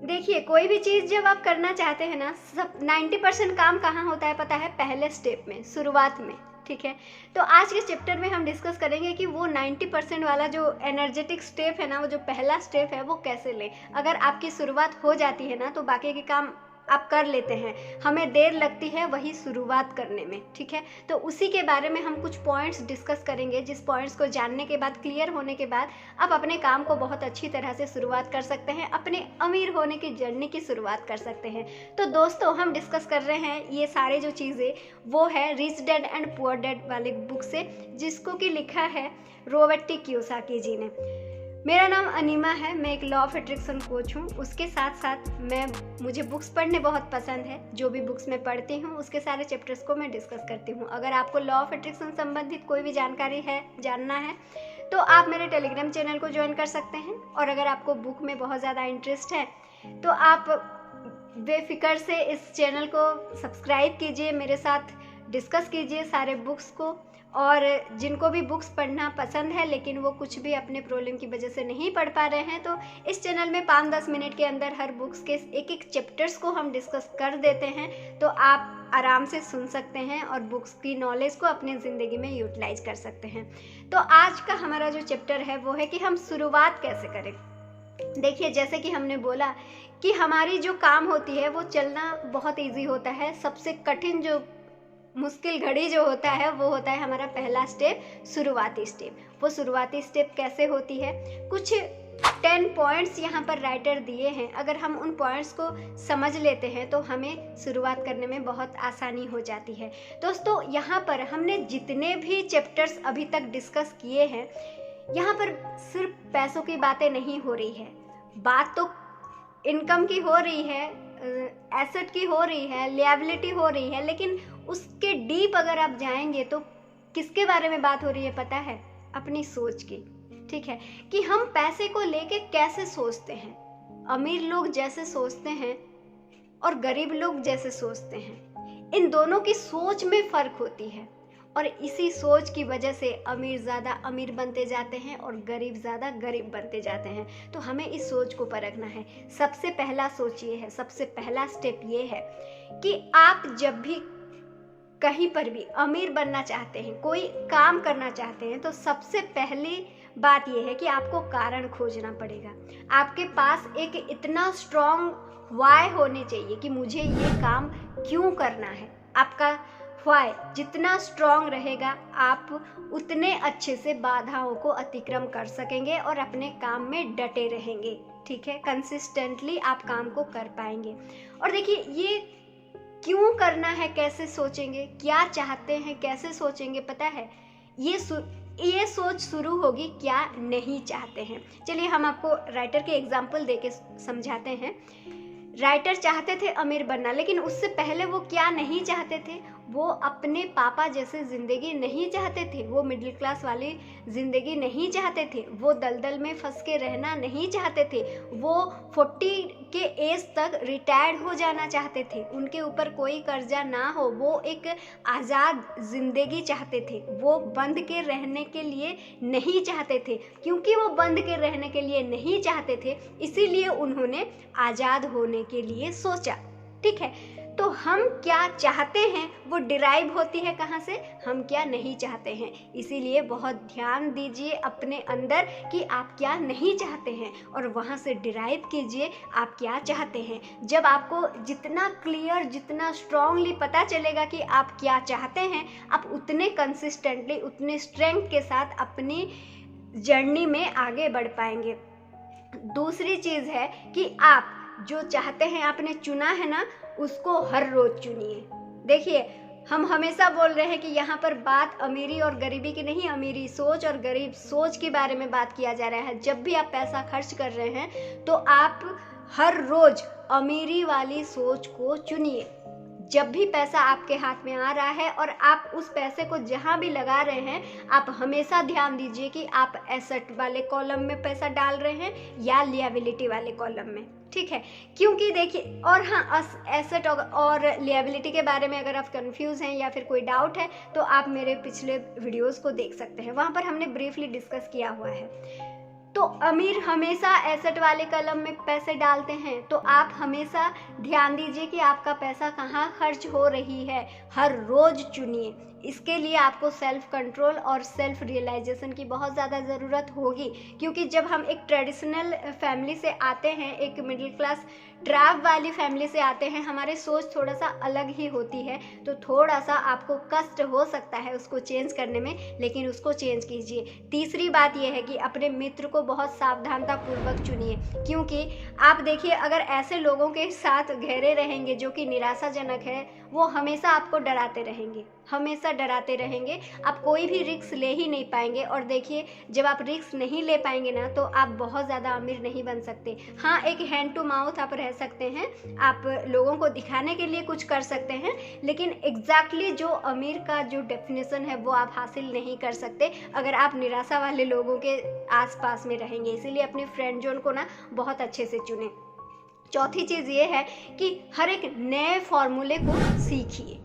देखिए, कोई भी चीज़ जब आप करना चाहते हैं ना, सब 90% काम कहाँ होता है पता है? पहले स्टेप में, शुरुआत में, ठीक है? तो आज के चैप्टर में हम डिस्कस करेंगे कि वो 90% वाला जो एनर्जेटिक स्टेप है ना, वो जो पहला स्टेप है वो कैसे लें। अगर आपकी शुरुआत हो जाती है ना, तो बाकी के काम आप कर लेते हैं। हमें देर लगती है वही शुरुआत करने में, ठीक है? तो उसी के बारे में हम कुछ पॉइंट्स डिस्कस करेंगे, जिस पॉइंट्स को जानने के बाद, क्लियर होने के बाद आप अपने काम को बहुत अच्छी तरह से शुरुआत कर सकते हैं, अपने अमीर होने की जर्नी की शुरुआत कर सकते हैं। तो दोस्तों, हम डिस्कस कर रहे हैं ये सारे जो चीज़ें, वो है rich dad and poor dad वाले बुक से, जिसको कि लिखा है रॉबर्ट टी कियोसाकी जी ने। मेरा नाम अनीमा है, मैं एक लॉ ऑफ अट्रैक्शन कोच हूँ। उसके साथ साथ मुझे बुक्स पढ़ने बहुत पसंद है। जो भी बुक्स मैं पढ़ती हूँ उसके सारे चैप्टर्स को मैं डिस्कस करती हूँ। अगर आपको लॉ ऑफ अट्रैक्शन संबंधित कोई भी जानकारी है, जानना है, तो आप मेरे टेलीग्राम चैनल को ज्वाइन कर सकते हैं। और अगर आपको बुक में बहुत ज़्यादा इंटरेस्ट है तो आप बेफिक्र से इस चैनल को सब्सक्राइब कीजिए, मेरे साथ डिस्कस कीजिए सारे बुक्स को। और जिनको भी बुक्स पढ़ना पसंद है लेकिन वो कुछ भी अपने प्रॉब्लम की वजह से नहीं पढ़ पा रहे हैं, तो इस चैनल में 5-10 मिनट के अंदर हर बुक्स के एक एक चैप्टर्स को हम डिस्कस कर देते हैं, तो आप आराम से सुन सकते हैं और बुक्स की नॉलेज को अपनी ज़िंदगी में यूटिलाइज कर सकते हैं। तो आज का हमारा जो चैप्टर है वो है कि हम शुरुआत कैसे करें। देखिए, जैसे कि हमने बोला कि हमारी जो काम होती है वो चलना बहुत ईजी होता है। सबसे कठिन जो मुश्किल घड़ी जो होता है वो होता है हमारा पहला स्टेप, शुरुआती स्टेप। वो शुरुआती स्टेप कैसे होती है? कुछ 10 पॉइंट्स यहाँ पर राइटर दिए हैं। अगर हम उन पॉइंट्स को समझ लेते हैं तो हमें शुरुआत करने में बहुत आसानी हो जाती है। दोस्तों, यहाँ पर हमने जितने भी चैप्टर्स अभी तक डिस्कस किए हैं, यहाँ पर सिर्फ पैसों की बातें नहीं हो रही है। बात तो इनकम की हो रही है, एसेट की हो रही है, लिएबिलिटी हो रही है, लेकिन उसके डीप अगर आप जाएंगे तो किसके बारे में बात हो रही है पता है? अपनी सोच की, ठीक है? कि हम पैसे को लेके कैसे सोचते हैं। अमीर लोग जैसे सोचते हैं और गरीब लोग जैसे सोचते हैं, इन दोनों की सोच में फर्क होती है। और इसी सोच की वजह से अमीर ज़्यादा अमीर बनते जाते हैं और गरीब ज़्यादा गरीब बनते जाते हैं। तो हमें इस सोच को परखना है। सबसे पहला सोच ये है, सबसे पहला स्टेप ये है कि आप जब भी कहीं पर भी अमीर बनना चाहते हैं, कोई काम करना चाहते हैं, तो सबसे पहली बात यह है कि आपको कारण खोजना पड़ेगा। आपके पास एक इतना स्ट्रॉन्ग वाई होने चाहिए कि मुझे ये काम क्यों करना है। आपका वाई जितना स्ट्रॉन्ग रहेगा, आप उतने अच्छे से बाधाओं को अतिक्रम कर सकेंगे और अपने काम में डटे रहेंगे, ठीक है? कंसिस्टेंटली आप काम को कर पाएंगे। और देखिए, ये क्यों करना है कैसे सोचेंगे, क्या चाहते हैं कैसे सोचेंगे, पता है? ये सोच शुरू होगी क्या नहीं चाहते हैं। चलिए हम आपको राइटर के एग्जाम्पल देके समझाते हैं। राइटर चाहते थे अमीर बनना, लेकिन उससे पहले वो क्या नहीं चाहते थे? वो अपने पापा जैसे ज़िंदगी नहीं चाहते थे, वो मिडिल क्लास वाली ज़िंदगी नहीं चाहते थे, वो दलदल में फंस के रहना नहीं चाहते थे, वो 40 के एज तक रिटायर्ड हो जाना चाहते थे, उनके ऊपर कोई कर्जा ना हो, वो एक आज़ाद ज़िंदगी चाहते थे। वो बंद के रहने के लिए नहीं चाहते थे। क्योंकि वो बंद के रहने के लिए नहीं चाहते थे, इसीलिए उन्होंने आज़ाद होने के लिए सोचा, ठीक है? तो हम क्या चाहते हैं वो डिराइव होती है कहाँ से? हम क्या नहीं चाहते हैं। इसीलिए बहुत ध्यान दीजिए अपने अंदर कि आप क्या नहीं चाहते हैं और वहाँ से डिराइव कीजिए आप क्या चाहते हैं। जब आपको जितना क्लियर, जितना स्ट्रांगली पता चलेगा कि आप क्या चाहते हैं, आप उतने कंसिस्टेंटली, उतने स्ट्रेंथ के साथ अपनी जर्नी में आगे बढ़ पाएंगे। दूसरी चीज़ है कि आप जो चाहते हैं, आपने चुना है ना, उसको हर रोज चुनिए। देखिए, हम हमेशा बोल रहे हैं कि यहाँ पर बात अमीरी और गरीबी की नहीं, अमीरी सोच और गरीब सोच के बारे में बात किया जा रहा है। जब भी आप पैसा खर्च कर रहे हैं तो आप हर रोज अमीरी वाली सोच को चुनिए। जब भी पैसा आपके हाथ में आ रहा है और आप उस पैसे को जहाँ भी लगा रहे हैं, आप हमेशा ध्यान दीजिए कि आप एसेट वाले कॉलम में पैसा डाल रहे हैं या लिएबिलिटी वाले कॉलम में, ठीक है? क्योंकि देखिए, और हाँ, एसेट और लिएबिलिटी के बारे में अगर आप कंफ्यूज हैं या फिर कोई डाउट है तो आप मेरे पिछले वीडियोस को देख सकते हैं, वहाँ पर हमने ब्रीफली डिस्कस किया हुआ है। तो अमीर हमेशा एसेट वाले कलम में पैसे डालते हैं, तो आप हमेशा ध्यान दीजिए कि आपका पैसा कहाँ खर्च हो रही है, हर रोज चुनिए। इसके लिए आपको सेल्फ कंट्रोल और सेल्फ रियलाइजेशन की बहुत ज़्यादा ज़रूरत होगी, क्योंकि जब हम एक ट्रेडिशनल फैमिली से आते हैं, एक मिडिल क्लास ट्रैप वाली फैमिली से आते हैं, हमारी सोच थोड़ा सा अलग ही होती है, तो थोड़ा सा आपको कष्ट हो सकता है उसको चेंज करने में, लेकिन उसको चेंज कीजिए। तीसरी बात यह है कि अपने मित्र को बहुत सावधानतापूर्वक चुनिए, क्योंकि आप देखिए अगर ऐसे लोगों के साथ घेरे रहेंगे जो कि निराशाजनक है, वो हमेशा आपको डराते रहेंगे, हमेशा डराते रहेंगे, आप कोई भी रिस्क ले ही नहीं पाएंगे। और देखिए जब आप रिस्क नहीं ले पाएंगे ना, तो आप बहुत ज़्यादा अमीर नहीं बन सकते। हाँ, एक हैंड टू माउथ आप रह सकते हैं, आप लोगों को दिखाने के लिए कुछ कर सकते हैं, लेकिन एग्जैक्टली जो अमीर का जो डेफिनेशन है वो आप हासिल नहीं कर सकते अगर आप निराशा वाले लोगों के आसपास में रहेंगे। इसीलिए अपने फ्रेंड जोन को ना बहुत अच्छे से चुनें। चौथी चीज़ ये है कि हर एक नए फॉर्मूले को सीखिए,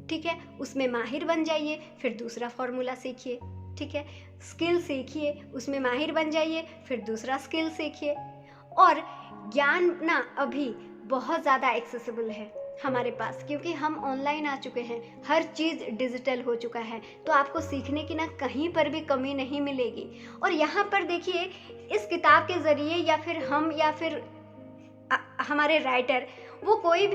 ठीक है, उसमें माहिर बन जाइए, फिर दूसरा फॉर्मूला सीखिए, ठीक है, स्किल सीखिए, उसमें माहिर बन जाइए, फिर दूसरा स्किल सीखिए। और ज्ञान ना अभी बहुत ज़्यादा एक्सेसिबल है हमारे पास, क्योंकि हम ऑनलाइन आ चुके हैं, हर चीज़ डिजिटल हो चुका है, तो आपको सीखने की ना कहीं पर भी कमी नहीं मिलेगी। और यहाँ पर देखिए इस किताब के ज़रिए या फिर हम या फिर हमारे राइटर वो कोई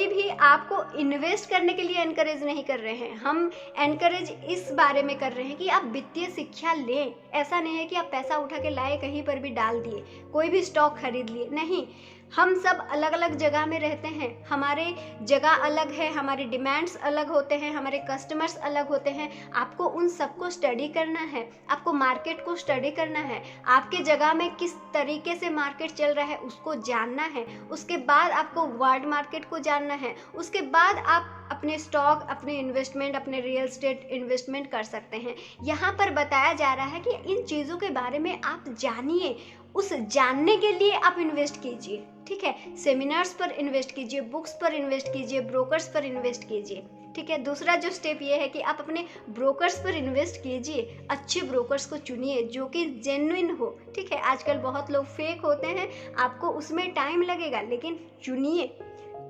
भी आपको इन्वेस्ट करने के लिए एनकरेज नहीं कर रहे हैं, हम एनकरेज इस बारे में कर रहे हैं कि आप वित्तीय शिक्षा लें। ऐसा नहीं है कि आप पैसा उठा के लाए कहीं पर भी डाल दिए, कोई भी स्टॉक खरीद लिए, नहीं। हम सब अलग अलग जगह में रहते हैं, हमारे जगह अलग है, हमारे डिमांड्स अलग होते हैं, हमारे कस्टमर्स अलग होते हैं। आपको उन सबको स्टडी करना है, आपको मार्केट को स्टडी करना है, आपके जगह में किस तरीके से मार्केट चल रहा है उसको जानना है, उसके बाद आपको वर्ल्ड मार्केट को जानना है, उसके बाद आप अपने स्टॉक, अपने इन्वेस्टमेंट, अपने रियल एस्टेट इन्वेस्टमेंट कर सकते हैं। यहाँ पर बताया जा रहा है कि इन चीज़ों के बारे में आप जानिए, उस जानने के लिए आप इन्वेस्ट कीजिए, ठीक है, सेमिनार्स पर इन्वेस्ट कीजिए, बुक्स पर इन्वेस्ट कीजिए, ब्रोकर्स पर इन्वेस्ट कीजिए, ठीक है। दूसरा जो स्टेप ये है कि आप अपने ब्रोकर्स पर इन्वेस्ट कीजिए, अच्छे ब्रोकर्स को चुनिए जो कि जेन्युइन हो, ठीक है। आजकल बहुत लोग फेक होते हैं, आपको उसमें टाइम लगेगा, लेकिन चुनिए,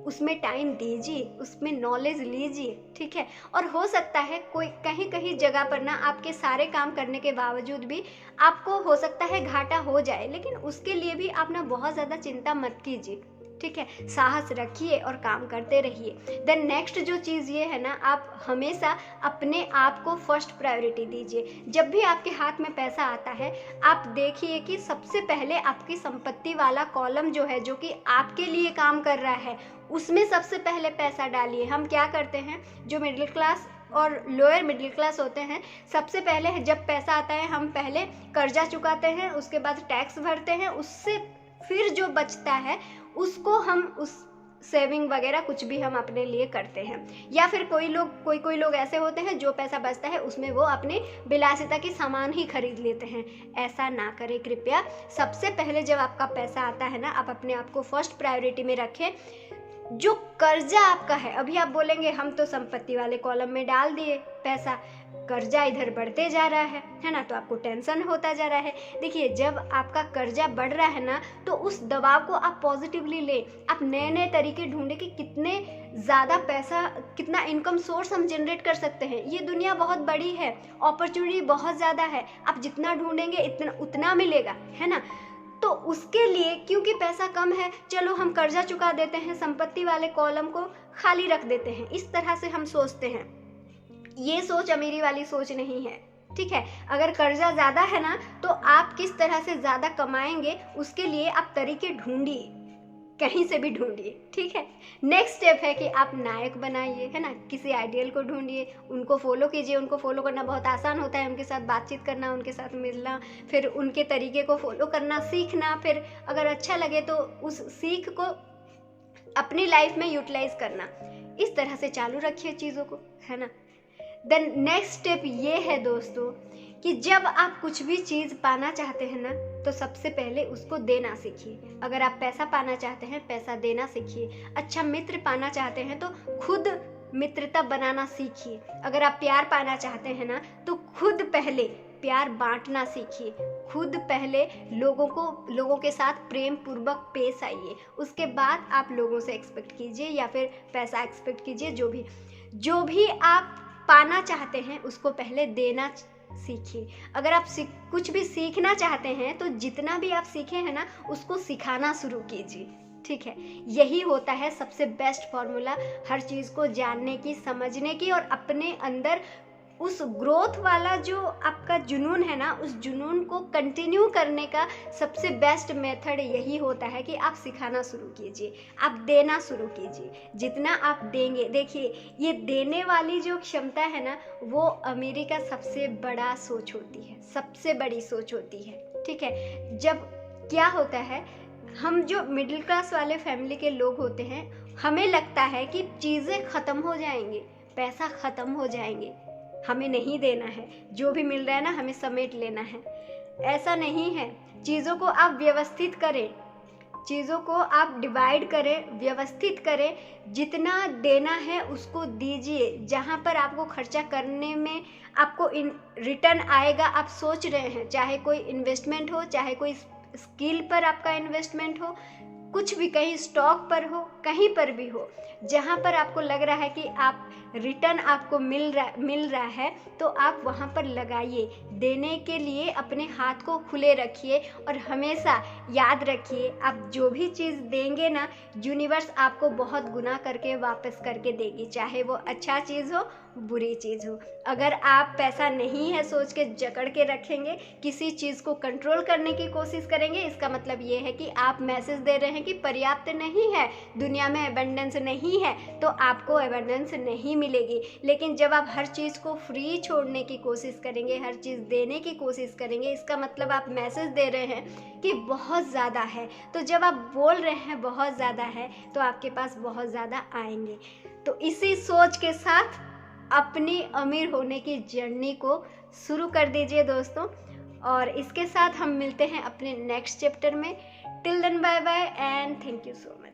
उसमें टाइम दीजिए, उसमें नॉलेज लीजिए, ठीक है। और हो सकता है कोई कहीं कहीं जगह पर ना आपके सारे काम करने के बावजूद भी आपको हो सकता है घाटा हो जाए, लेकिन उसके लिए भी आप ना बहुत ज़्यादा चिंता मत कीजिए, ठीक है, साहस रखिए और काम करते रहिए। देन नेक्स्ट जो चीज़ ये है ना, आप हमेशा अपने आप को फर्स्ट प्रायोरिटी दीजिए। जब भी आपके हाथ में पैसा आता है, आप देखिए कि सबसे पहले आपकी संपत्ति वाला कॉलम जो है, जो कि आपके लिए काम कर रहा है, उसमें सबसे पहले पैसा डालिए। हम क्या करते हैं, जो मिडिल क्लास और लोअर मिडिल क्लास होते हैं, सबसे पहले जब पैसा आता है हम पहले कर्जा चुकाते हैं, उसके बाद टैक्स भरते हैं, उससे फिर जो बचता है उसको हम उस सेविंग वगैरह कुछ भी हम अपने लिए करते हैं। या फिर कोई लोग ऐसे होते हैं जो पैसा बचता है उसमें वो अपने विलासिता की सामान ही खरीद लेते हैं। ऐसा ना करें कृपया। सबसे पहले जब आपका पैसा आता है ना, आप अपने आप को फर्स्ट प्रायोरिटी में रखें। जो कर्जा आपका है, अभी आप बोलेंगे हम तो संपत्ति वाले कॉलम में डाल दिए पैसा, कर्जा इधर बढ़ते जा रहा है ना, तो आपको टेंशन होता जा रहा है। देखिए जब आपका कर्जा बढ़ रहा है ना, तो उस दबाव को आप पॉजिटिवली लें। आप नए नए तरीके ढूंढे कि कितने ज़्यादा पैसा, कितना इनकम सोर्स हम जनरेट कर सकते हैं। ये दुनिया बहुत बड़ी है, अपॉर्चुनिटी बहुत ज़्यादा है, आप जितना ढूंढेंगे उतना मिलेगा, है ना। तो उसके लिए क्योंकि पैसा कम है, चलो हम कर्जा चुका देते हैं, संपत्ति वाले कॉलम को खाली रख देते हैं। इस तरह से हम सोचते हैं। ये सोच अमीरी वाली सोच नहीं है, ठीक है। अगर कर्जा ज़्यादा है ना, तो आप किस तरह से ज़्यादा कमाएंगे उसके लिए आप तरीके ढूंढिए, कहीं से भी ढूंढिए, ठीक है। नेक्स्ट स्टेप है कि आप नायक बनाइए, है ना, किसी आइडियल को ढूंढिए, उनको फॉलो कीजिए। उनको फॉलो करना बहुत आसान होता है, उनके साथ बातचीत करना, उनके साथ मिलना, फिर उनके तरीके को फॉलो करना, सीखना, फिर अगर अच्छा लगे तो उस सीख को अपनी लाइफ में यूटिलाइज करना। इस तरह से चालू रखिए चीज़ों को, है ना। देन नेक्स्ट स्टेप ये है दोस्तों कि जब आप कुछ भी चीज़ पाना चाहते हैं ना, तो सबसे पहले उसको देना सीखिए। अगर आप पैसा पाना चाहते हैं, पैसा देना सीखिए। अच्छा मित्र पाना चाहते हैं तो खुद मित्रता बनाना सीखिए। अगर आप प्यार पाना चाहते हैं ना, तो खुद पहले प्यार बांटना सीखिए, खुद पहले लोगों के साथ प्रेम पूर्वक पेश आइए, उसके बाद आप लोगों से एक्सपेक्ट कीजिए या फिर पैसा एक्सपेक्ट कीजिए। जो भी आप पाना चाहते हैं उसको पहले देना सीखिए। अगर आप कुछ भी सीखना चाहते हैं तो जितना भी आप सीखे हैं ना उसको सिखाना शुरू कीजिए, ठीक है। यही होता है सबसे बेस्ट फॉर्मूला हर चीज़ को जानने की, समझने की, और अपने अंदर उस ग्रोथ वाला जो आपका जुनून है ना, उस जुनून को कंटिन्यू करने का सबसे बेस्ट मेथड यही होता है कि आप सिखाना शुरू कीजिए, आप देना शुरू कीजिए। जितना आप देंगे, देखिए ये देने वाली जो क्षमता है ना वो अमीरी का सबसे बड़ा सोच होती है, सबसे बड़ी सोच होती है, ठीक है। जब क्या होता है, हम जो मिडिल क्लास वाले फैमिली के लोग होते हैं, हमें लगता है कि चीज़ें ख़त्म हो जाएंगी, पैसा ख़त्म हो जाएंगे, हमें नहीं देना है, जो भी मिल रहा है ना हमें समेट लेना है। ऐसा नहीं है। चीज़ों को आप व्यवस्थित करें, चीज़ों को आप डिवाइड करें, व्यवस्थित करें। जितना देना है उसको दीजिए। जहाँ पर आपको खर्चा करने में आपको रिटर्न आएगा, आप सोच रहे हैं, चाहे कोई इन्वेस्टमेंट हो, चाहे कोई स्किल पर आपका इन्वेस्टमेंट हो, कुछ भी, कहीं स्टॉक पर हो, कहीं पर भी हो, जहाँ पर आपको लग रहा है कि आप रिटर्न आपको मिल रहा है तो आप वहाँ पर लगाइए। देने के लिए अपने हाथ को खुले रखिए और हमेशा याद रखिए आप जो भी चीज़ देंगे ना, यूनिवर्स आपको बहुत गुना करके वापस करके देगी, चाहे वो अच्छा चीज़ हो, बुरी चीज़ हो। अगर आप पैसा नहीं है सोच के जकड़ के रखेंगे, किसी चीज़ को कंट्रोल करने की कोशिश करेंगे, इसका मतलब ये है कि आप मैसेज दे रहे हैं कि पर्याप्त नहीं है, दुनिया में एबंडेंस नहीं है, तो आपको एबंडेंस नहीं मिलेगी। लेकिन जब आप हर चीज़ को फ्री छोड़ने की कोशिश करेंगे, हर चीज़ देने की कोशिश करेंगे, इसका मतलब आप मैसेज दे रहे हैं कि बहुत ज़्यादा है। तो जब आप बोल रहे हैं बहुत ज़्यादा है तो आपके पास बहुत ज़्यादा आएंगे। तो इसी सोच के साथ अपनी अमीर होने की जर्नी को शुरू कर दीजिए दोस्तों। और इसके साथ हम मिलते हैं अपने नेक्स्ट चैप्टर में। Till then bye bye and thank you so much.